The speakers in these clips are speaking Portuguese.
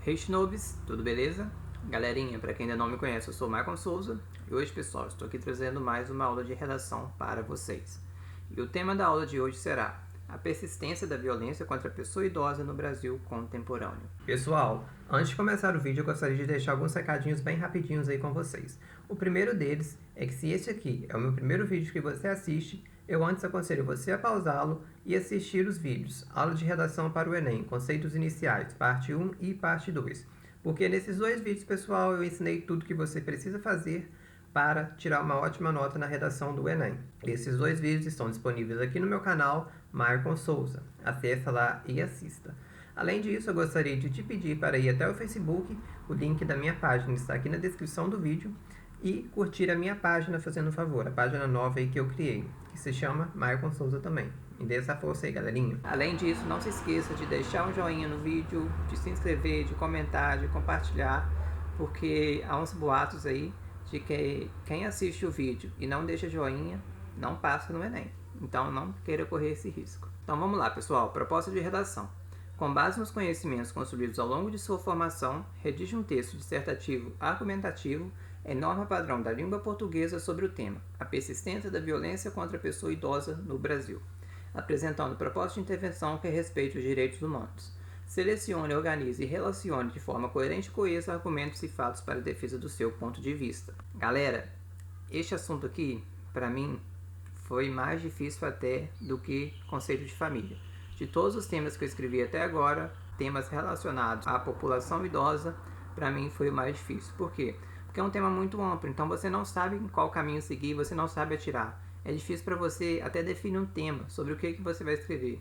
Hey Shnobs, tudo beleza? Galerinha, para quem ainda não me conhece, eu sou o Michael Souza e hoje, pessoal, estou aqui trazendo mais uma aula de redação para vocês. E o tema da aula de hoje será a persistência da violência contra a pessoa idosa no Brasil contemporâneo. Pessoal, antes de começar o vídeo, eu gostaria de deixar alguns recadinhos bem rapidinhos aí com vocês. O primeiro deles é que se este aqui é o meu primeiro vídeo que você assiste, eu antes aconselho você a pausá-lo e assistir os vídeos Aula de Redação para o Enem, Conceitos Iniciais, parte 1 e parte 2. Porque nesses dois vídeos, pessoal, eu ensinei tudo que você precisa fazer para tirar uma ótima nota na redação do Enem. Esses dois vídeos estão disponíveis aqui no meu canal, Michael Souza. Acesse lá e assista. Além disso, eu gostaria de te pedir para ir até o Facebook, o link da minha página está aqui na descrição do vídeo, e curtir a minha página fazendo um favor, a página nova aí que eu criei, que se chama Michael Souza também. Me dê essa força aí, galerinha. Além disso, não se esqueça de deixar um joinha no vídeo, de se inscrever, de comentar, de compartilhar, porque há uns boatos aí de que quem assiste o vídeo e não deixa joinha, não passa no Enem. Então não queira correr esse risco. Então vamos lá, pessoal. Proposta de redação. Com base nos conhecimentos construídos ao longo de sua formação, redige um texto dissertativo argumentativo em norma padrão da língua portuguesa sobre o tema a persistência da violência contra a pessoa idosa no Brasil, apresentando proposta de intervenção que respeite os direitos humanos. Selecione, organize e relacione de forma coerente e coesa argumentos e fatos para a defesa do seu ponto de vista. Galera, este assunto aqui, para mim, foi mais difícil até do que conceito de família. De todos os temas que eu escrevi até agora, temas relacionados à população idosa, para mim foi o mais difícil. Por quê? Porque é um tema muito amplo, então você não sabe em qual caminho seguir, você não sabe atirar. É difícil para você até definir um tema sobre o que você vai escrever.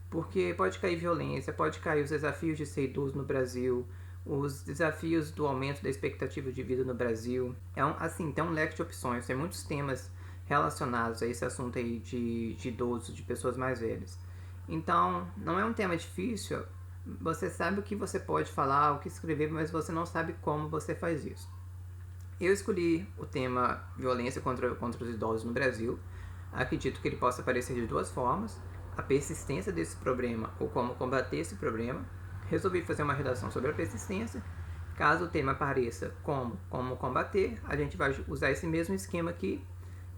Porque pode cair violência, pode cair os desafios de ser idoso no Brasil, os desafios do aumento da expectativa de vida no Brasil. Tem um leque de opções, tem muitos temas relacionados a esse assunto aí de idosos, de pessoas mais velhas. Então, não é um tema difícil, você sabe o que você pode falar, o que escrever, mas você não sabe como você faz isso. Eu escolhi o tema violência contra os idosos no Brasil. Acredito que ele possa aparecer de duas formas: a persistência desse problema ou como combater esse problema. Resolvi fazer uma redação sobre a persistência. Caso o tema apareça como combater, a gente vai usar esse mesmo esquema aqui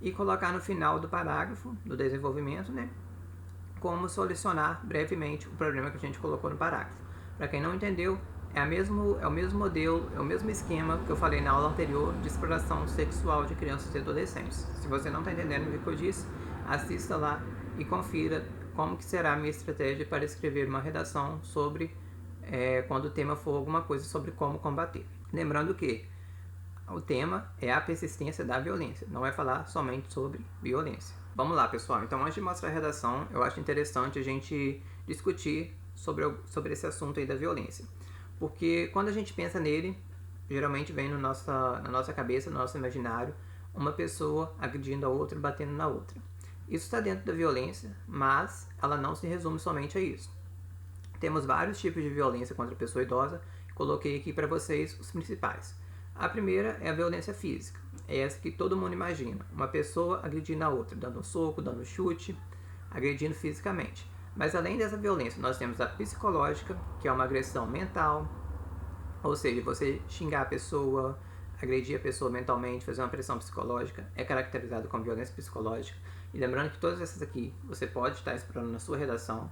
e colocar no final do parágrafo, do desenvolvimento, né, como solucionar brevemente o problema que a gente colocou no parágrafo. Para quem não entendeu, é o mesmo modelo, é o mesmo esquema que eu falei na aula anterior de exploração sexual de crianças e adolescentes. Se você não está entendendo o que eu disse, assista lá e confira como que será a minha estratégia para escrever uma redação sobre quando o tema for alguma coisa sobre como combater. Lembrando que o tema é a persistência da violência, não é falar somente sobre violência. Vamos lá, pessoal. Então, antes de mostrar a redação, eu acho interessante a gente discutir sobre esse assunto aí da violência. Porque quando a gente pensa nele, geralmente vem na nossa cabeça, no nosso imaginário, uma pessoa agredindo a outra e batendo na outra. Isso está dentro da violência, mas ela não se resume somente a isso. Temos vários tipos de violência contra a pessoa idosa, coloquei aqui para vocês os principais. A primeira é a violência física, é essa que todo mundo imagina, uma pessoa agredindo a outra, dando um soco, dando um chute, agredindo fisicamente. Mas além dessa violência, nós temos a psicológica, que é uma agressão mental, ou seja, você xingar a pessoa, agredir a pessoa mentalmente, fazer uma pressão psicológica, é caracterizado como violência psicológica. E lembrando que todas essas aqui você pode estar explorando na sua redação.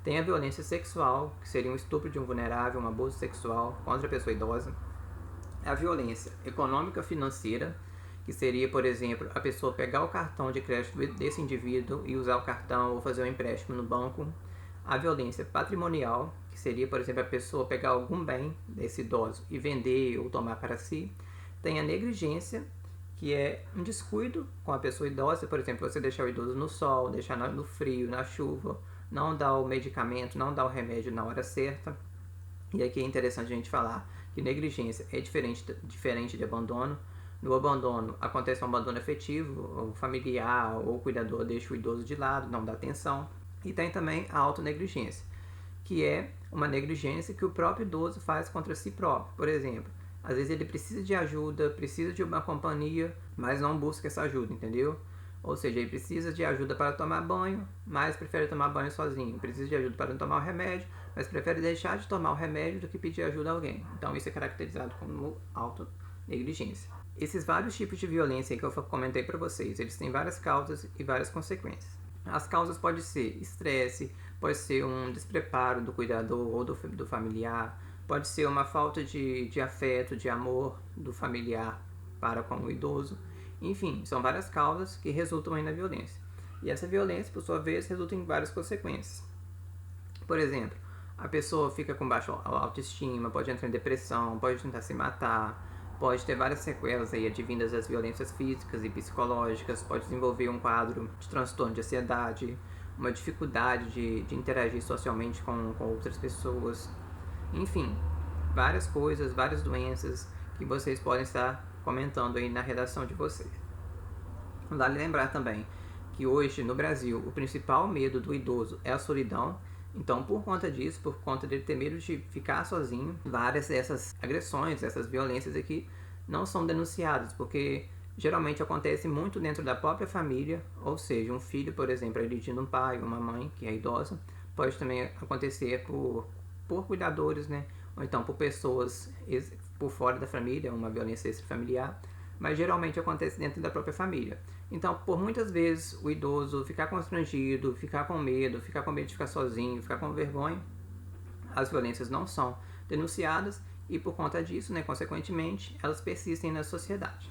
Tem a violência sexual, que seria um estupro de um vulnerável, um abuso sexual contra a pessoa idosa. A violência econômica financeira, que seria, por exemplo, a pessoa pegar o cartão de crédito desse indivíduo e usar o cartão ou fazer um empréstimo no banco. A violência patrimonial, que seria, por exemplo, a pessoa pegar algum bem desse idoso e vender ou tomar para si. Tem a negligência, que é um descuido com a pessoa idosa, por exemplo, você deixar o idoso no sol, deixar no frio, na chuva, não dar o medicamento, não dar o remédio na hora certa. E aqui é interessante a gente falar que negligência é diferente de abandono. No abandono, acontece um abandono afetivo, o familiar ou o cuidador deixa o idoso de lado, não dá atenção. E tem também a autonegligência, que é uma negligência que o próprio idoso faz contra si próprio. Por exemplo, às vezes ele precisa de ajuda, precisa de uma companhia, mas não busca essa ajuda, entendeu? Ou seja, ele precisa de ajuda para tomar banho, mas prefere tomar banho sozinho. Precisa de ajuda para tomar o remédio, mas prefere deixar de tomar o remédio do que pedir ajuda a alguém. Então isso é caracterizado como autonegligência. Esses vários tipos de violência que eu comentei para vocês, eles têm várias causas e várias consequências. As causas podem ser estresse, pode ser um despreparo do cuidador ou do familiar, pode ser uma falta de afeto, de amor do familiar para com o idoso. Enfim, são várias causas que resultam aí na violência. E essa violência, por sua vez, resulta em várias consequências. Por exemplo, a pessoa fica com baixa autoestima, pode entrar em depressão, pode tentar se matar, pode ter várias sequelas aí advindas das violências físicas e psicológicas, pode desenvolver um quadro de transtorno de ansiedade, uma dificuldade de interagir socialmente com outras pessoas. Enfim, várias coisas, várias doenças que vocês podem estar comentando aí na redação de vocês. Vale lembrar também que hoje no Brasil o principal medo do idoso é a solidão. Então, por conta disso, por conta dele ter medo de ficar sozinho, várias dessas agressões, essas violências aqui não são denunciadas, porque geralmente acontece muito dentro da própria família, ou seja, um filho, por exemplo, agredindo um pai ou uma mãe que é idosa, pode também acontecer por cuidadores, né? Ou então por pessoas por fora da família, uma violência extrafamiliar, mas geralmente acontece dentro da própria família. Então, por muitas vezes, o idoso ficar constrangido, ficar com medo de ficar sozinho, ficar com vergonha, as violências não são denunciadas e por conta disso, né, consequentemente, elas persistem na sociedade.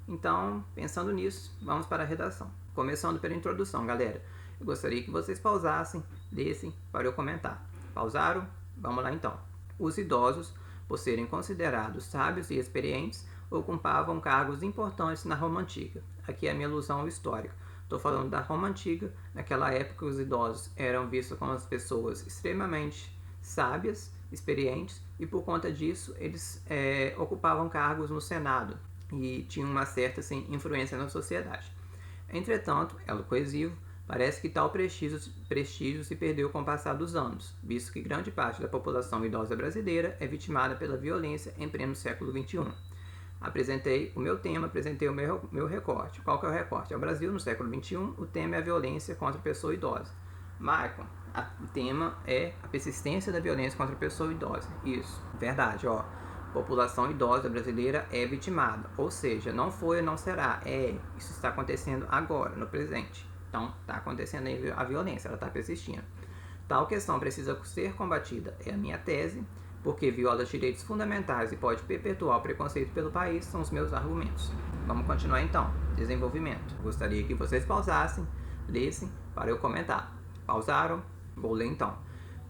Então, pensando nisso, vamos para a redação. Começando pela introdução, galera. Eu gostaria que vocês pausassem, lessem para eu comentar. Pausaram? Vamos lá então. Os idosos, por serem considerados sábios e experientes, ocupavam cargos importantes na Roma Antiga. Aqui é a minha alusão histórica. Estou falando da Roma Antiga. Naquela época, os idosos eram vistos como as pessoas extremamente sábias, experientes, e por conta disso, eles ocupavam cargos no Senado e tinham uma certa influência na sociedade. Entretanto, elo coesivo, parece que tal prestígio se perdeu com o passar dos anos, visto que grande parte da população idosa brasileira é vitimada pela violência em pleno século XXI. Apresentei o meu tema, apresentei o meu recorte. Qual que é o recorte? É o Brasil no século XXI, o tema é a violência contra a pessoa idosa. Michael, o tema é a persistência da violência contra a pessoa idosa. Isso, verdade, ó. População idosa brasileira é vitimada, ou seja, não foi ou não será, isso está acontecendo agora, no presente. Então, está acontecendo aí a violência, ela está persistindo. Tal questão precisa ser combatida, é a minha tese, porque viola os direitos fundamentais e pode perpetuar o preconceito pelo país, são os meus argumentos. Vamos continuar então. Desenvolvimento. Gostaria que vocês pausassem, lessem para eu comentar. Pausaram? Vou ler então.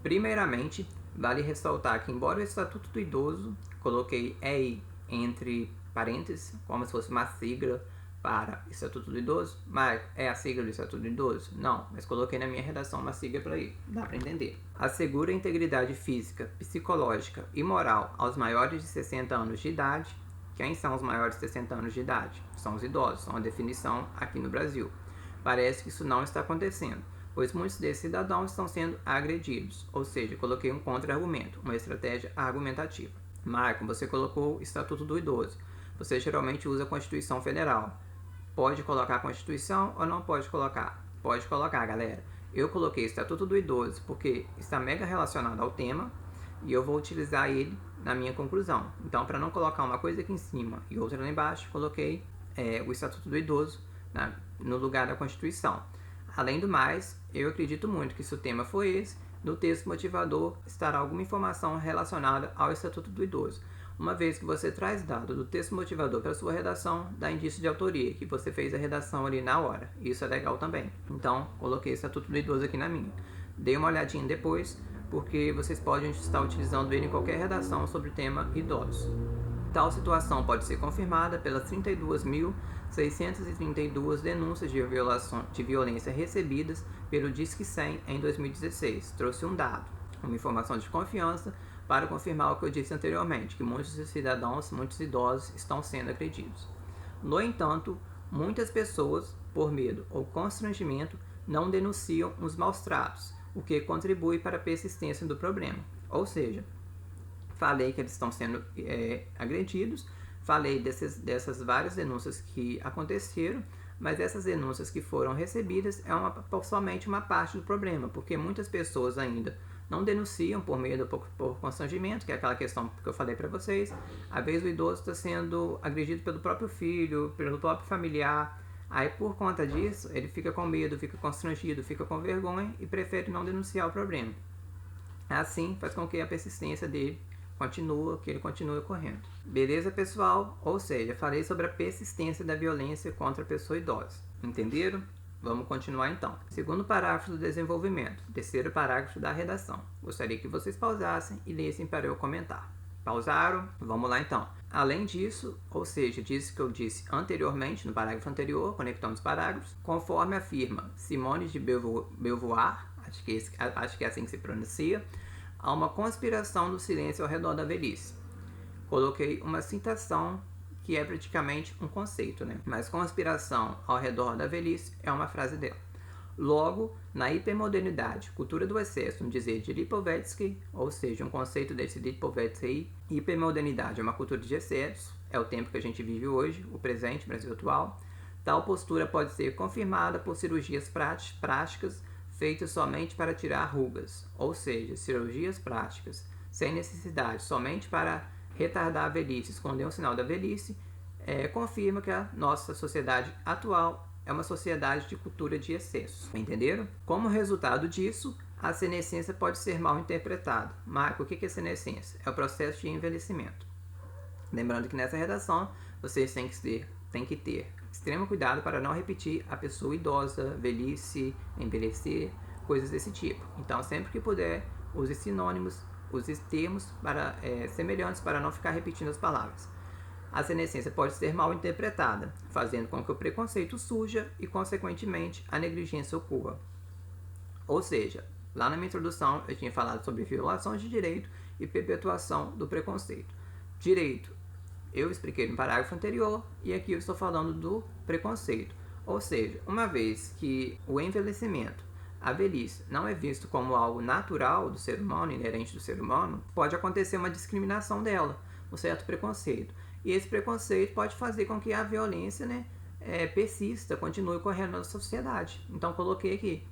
Primeiramente, vale ressaltar que, embora o Estatuto do Idoso, coloquei EI entre parênteses, como se fosse uma sigla para Estatuto do Idoso, mas é a sigla do Estatuto do Idoso? Não, mas coloquei na minha redação uma sigla para aí, dá para entender. Assegura a integridade física, psicológica e moral aos maiores de 60 anos de idade. Quem são os maiores de 60 anos de idade? São os idosos, são a definição aqui no Brasil. Parece que isso não está acontecendo, pois muitos desses cidadãos estão sendo agredidos, ou seja, coloquei um contra-argumento, uma estratégia argumentativa. Marco, você colocou o Estatuto do Idoso. Você geralmente usa a Constituição Federal. Pode colocar a Constituição ou não pode colocar? Pode colocar, galera. Eu coloquei o Estatuto do Idoso porque está mega relacionado ao tema e eu vou utilizar ele na minha conclusão. Então, para não colocar uma coisa aqui em cima e outra lá embaixo, coloquei o Estatuto do Idoso no lugar da Constituição. Além do mais, eu acredito muito que se o tema for esse, no texto motivador estará alguma informação relacionada ao Estatuto do Idoso. Uma vez que você traz dado do texto motivador para a sua redação, dá indício de autoria, que você fez a redação ali na hora. Isso é legal também. Então, coloquei o Estatuto do Idoso aqui na minha. Dei uma olhadinha depois, porque vocês podem estar utilizando ele em qualquer redação sobre o tema idosos. Tal situação pode ser confirmada pelas 32.632 denúncias de violência recebidas pelo Disque 100 em 2016. Trouxe um dado, uma informação de confiança, para confirmar o que eu disse anteriormente, que muitos cidadãos, muitos idosos estão sendo agredidos. No entanto, muitas pessoas, por medo ou constrangimento, não denunciam os maus tratos, o que contribui para a persistência do problema. Ou seja, falei que eles estão sendo agredidos, falei dessas várias denúncias que aconteceram, Mas essas denúncias que foram recebidas somente uma parte do problema, porque muitas pessoas ainda não denunciam por medo por constrangimento, que é aquela questão que eu falei para vocês. Às vezes o idoso está sendo agredido pelo próprio filho, pelo próprio familiar. Aí por conta disso, ele fica com medo, fica constrangido, fica com vergonha e prefere não denunciar o problema. Assim faz com que a persistência dele continue ocorrendo. Beleza, pessoal? Ou seja, falei sobre a persistência da violência contra a pessoa idosa. Entenderam? Vamos continuar então. Segundo parágrafo do desenvolvimento. Terceiro parágrafo da redação. Gostaria que vocês pausassem e lessem para eu comentar. Pausaram? Vamos lá então. Além disso, ou seja, disso que eu disse anteriormente, no parágrafo anterior, conectando os parágrafos, conforme afirma Simone de Beauvoir, acho que é assim que se pronuncia, há uma conspiração do silêncio ao redor da velhice. Coloquei uma citação que é praticamente um conceito, né? Mas conspiração ao redor da velhice é uma frase dela. Logo, na hipermodernidade, cultura do excesso, um dizer de Lipovetsky, ou seja, um conceito desse Lipovetsky, hipermodernidade é uma cultura de excesso, é o tempo que a gente vive hoje, o presente, Brasil atual. Tal postura pode ser confirmada por cirurgias práticas feitas somente para tirar rugas, ou seja, cirurgias práticas sem necessidade, somente para retardar a velhice, esconder um sinal da velhice, confirma que a nossa sociedade atual é uma sociedade de cultura de excesso. Entenderam? Como resultado disso, a senescência pode ser mal interpretada. Marco, o que é senescência? É o processo de envelhecimento. Lembrando que nessa redação, vocês têm que ter extremo cuidado para não repetir a pessoa idosa, velhice, envelhecer, coisas desse tipo. Então, sempre que puder, use sinônimos, use termos semelhantes para não ficar repetindo as palavras. A senescência pode ser mal interpretada, fazendo com que o preconceito surja e, consequentemente, a negligência ocorra. Ou seja, lá na minha introdução eu tinha falado sobre violações de direito e perpetuação do preconceito. Direito, eu expliquei no parágrafo anterior e aqui eu estou falando do preconceito. Ou seja, uma vez que o envelhecimento, a velhice, não é visto como algo natural do ser humano, inerente do ser humano, pode acontecer uma discriminação dela, um certo preconceito. E esse preconceito pode fazer com que a violência, persista, continue ocorrendo na sociedade. Então coloquei aqui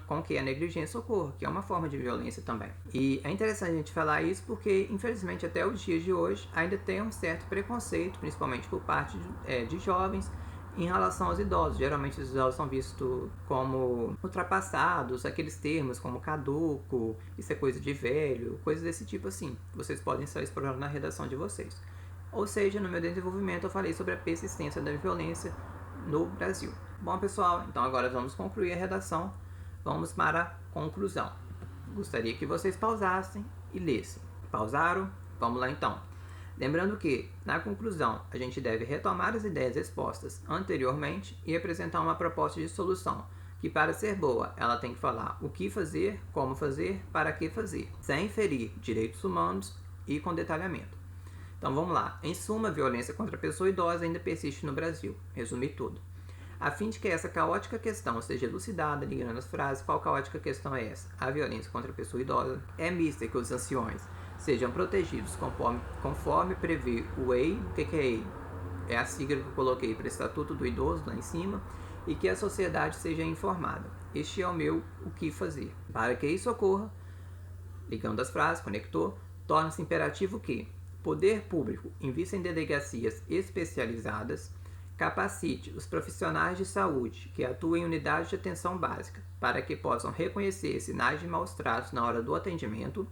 com que a negligência ocorra, que é uma forma de violência também. E é interessante a gente falar isso porque, infelizmente, até os dias de hoje, ainda tem um certo preconceito, principalmente por parte de jovens, em relação aos idosos. Geralmente os idosos são vistos como ultrapassados, aqueles termos como caduco, isso é coisa de velho, coisas desse tipo assim. Vocês podem estar explorando na redação de vocês. Ou seja, no meu desenvolvimento eu falei sobre a persistência da violência no Brasil. Bom, pessoal, então agora vamos concluir a redação. Vamos para a conclusão. Gostaria que vocês pausassem e lessem. Pausaram? Vamos lá então. Lembrando que, na conclusão, a gente deve retomar as ideias expostas anteriormente e apresentar uma proposta de solução, que para ser boa, ela tem que falar o que fazer, como fazer, para que fazer, sem ferir direitos humanos e com detalhamento. Então vamos lá. Em suma, a violência contra a pessoa idosa ainda persiste no Brasil. Resumir tudo. A fim de que essa caótica questão seja elucidada, ligando as frases, qual caótica questão é essa? A violência contra a pessoa idosa é mista e que os anciões sejam protegidos conforme prevê o EI. O que é EI? É a sigla que eu coloquei para o Estatuto do Idoso lá em cima. E que a sociedade seja informada. Este é o meu o que fazer. Para que isso ocorra, ligando as frases, conector, torna-se imperativo que poder público invista em delegacias especializadas, capacite os profissionais de saúde que atuem em unidades de atenção básica para que possam reconhecer sinais de maus tratos na hora do atendimento,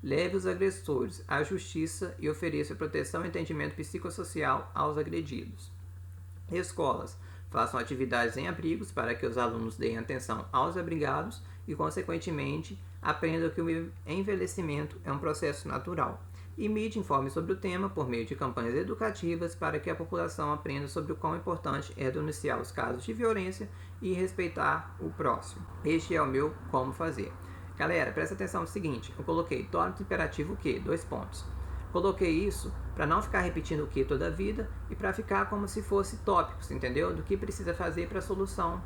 leve os agressores à justiça e ofereça proteção e atendimento psicossocial aos agredidos. Escolas façam atividades em abrigos para que os alunos deem atenção aos abrigados e, consequentemente, aprendam que o envelhecimento é um processo natural. E mídia informe sobre o tema por meio de campanhas educativas para que a população aprenda sobre o quão importante é denunciar os casos de violência e respeitar o próximo. Este é o meu como fazer. Galera, presta atenção no seguinte, eu coloquei torna-se imperativo o quê? 2 pontos. Coloquei isso para não ficar repetindo o que toda a vida e para ficar como se fosse tópicos, entendeu? Do que precisa fazer para a solução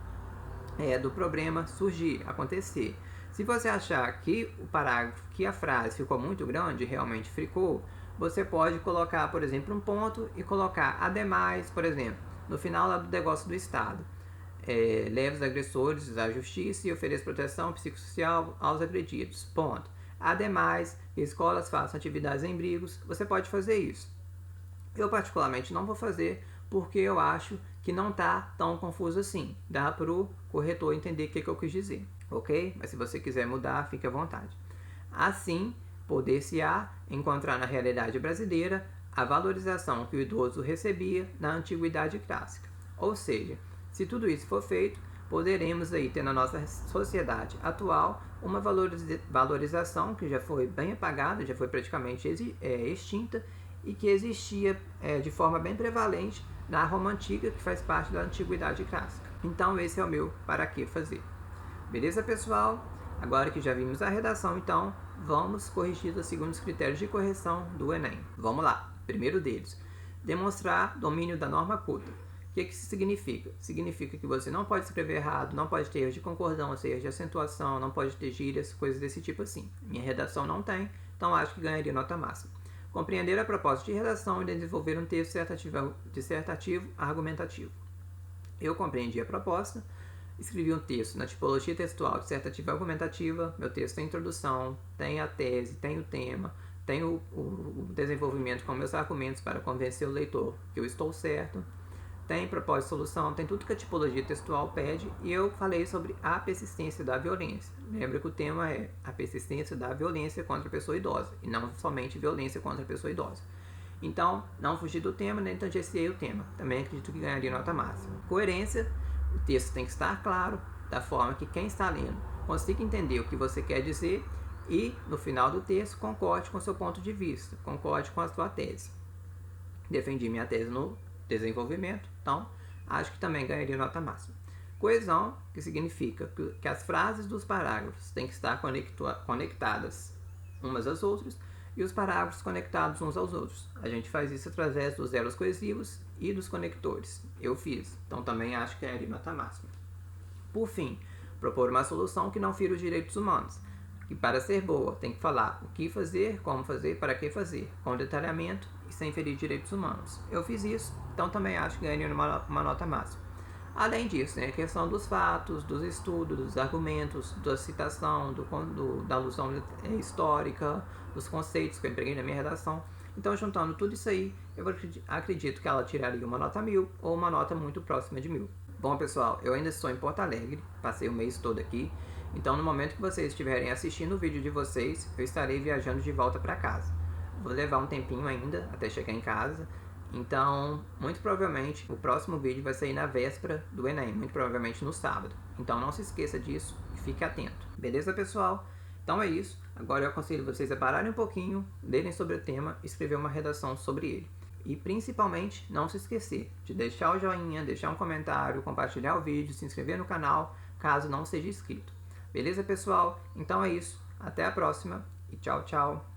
do problema surgir, acontecer. Se você achar que o parágrafo, que a frase ficou muito grande, realmente ficou, você pode colocar, por exemplo, um ponto e colocar ademais, por exemplo, no final lá do negócio do Estado. leve os agressores à justiça e ofereça proteção psicossocial aos agredidos. Ponto. Ademais, escolas façam atividades em abrigos, você pode fazer isso. Eu particularmente não vou fazer porque eu acho que não está tão confuso assim. Dá para o corretor entender o que eu quis dizer, ok? Mas se você quiser mudar, fique à vontade. Assim, poder-se-á encontrar na realidade brasileira a valorização que o idoso recebia na antiguidade clássica. Ou seja, se tudo isso for feito, poderemos aí ter na nossa sociedade atual uma valorização que já foi bem apagada, já foi praticamente extinta e que existia de forma bem prevalente na Roma Antiga, que faz parte da antiguidade clássica. Então esse é o meu para que fazer. Beleza, pessoal? Agora que já vimos a redação, então, vamos corrigir os segundos critérios de correção do Enem. Vamos lá. Primeiro deles, demonstrar domínio da norma culta. O que isso significa? Significa que você não pode escrever errado, não pode ter erros de concordância, erros de acentuação, não pode ter gírias, coisas desse tipo assim. Minha redação não tem, então acho que ganharia nota máxima. Compreender a proposta de redação e desenvolver um texto dissertativo argumentativo. Eu compreendi a proposta, escrevi um texto na tipologia textual dissertativa argumentativa. Meu texto tem introdução, tem a tese, tem o tema, tem o desenvolvimento com meus argumentos para convencer o leitor que eu estou certo, tem propósito de solução, tem tudo que a tipologia textual pede, e eu falei sobre a persistência da violência. Lembra que o tema é a persistência da violência contra a pessoa idosa, e não somente violência contra a pessoa idosa. Então, não fugi do tema, nem tangenciei o tema. Também acredito que ganharia nota máxima. Coerência, o texto tem que estar claro, da forma que quem está lendo consiga entender o que você quer dizer e, no final do texto, concorde com o seu ponto de vista, concorde com a sua tese. Defendi minha tese no desenvolvimento, então acho que também ganharia nota máxima. Coesão, que significa que as frases dos parágrafos têm que estar conectadas umas às outras e os parágrafos conectados uns aos outros. A gente faz isso através dos elos coesivos e dos conectores. Eu fiz, então também acho que ganharia nota máxima. Por fim, propor uma solução que não fira os direitos humanos, que para ser boa tem que falar o que fazer, como fazer, para que fazer, com detalhamento e sem ferir direitos humanos. Eu fiz isso, então também acho que ganharia uma nota máxima. Além disso, tem a questão dos fatos, dos estudos, dos argumentos, da citação, da alusão histórica, dos conceitos que eu empreguei na minha redação. Então, juntando tudo isso aí, eu acredito que ela tiraria uma nota 1000 ou uma nota muito próxima de 1000. Bom, pessoal, eu ainda estou em Porto Alegre, passei o mês todo aqui, então no momento que vocês estiverem assistindo o vídeo de vocês, eu estarei viajando de volta para casa. Vou levar um tempinho ainda até chegar em casa, então muito provavelmente o próximo vídeo vai sair na véspera do Enem, muito provavelmente no sábado. Então não se esqueça disso e fique atento. Beleza, pessoal? Então é isso. Agora eu aconselho vocês a pararem um pouquinho, lerem sobre o tema e escrever uma redação sobre ele. E principalmente, não se esquecer de deixar o joinha, deixar um comentário, compartilhar o vídeo, se inscrever no canal, caso não seja inscrito. Beleza, pessoal? Então é isso. Até a próxima e tchau, tchau!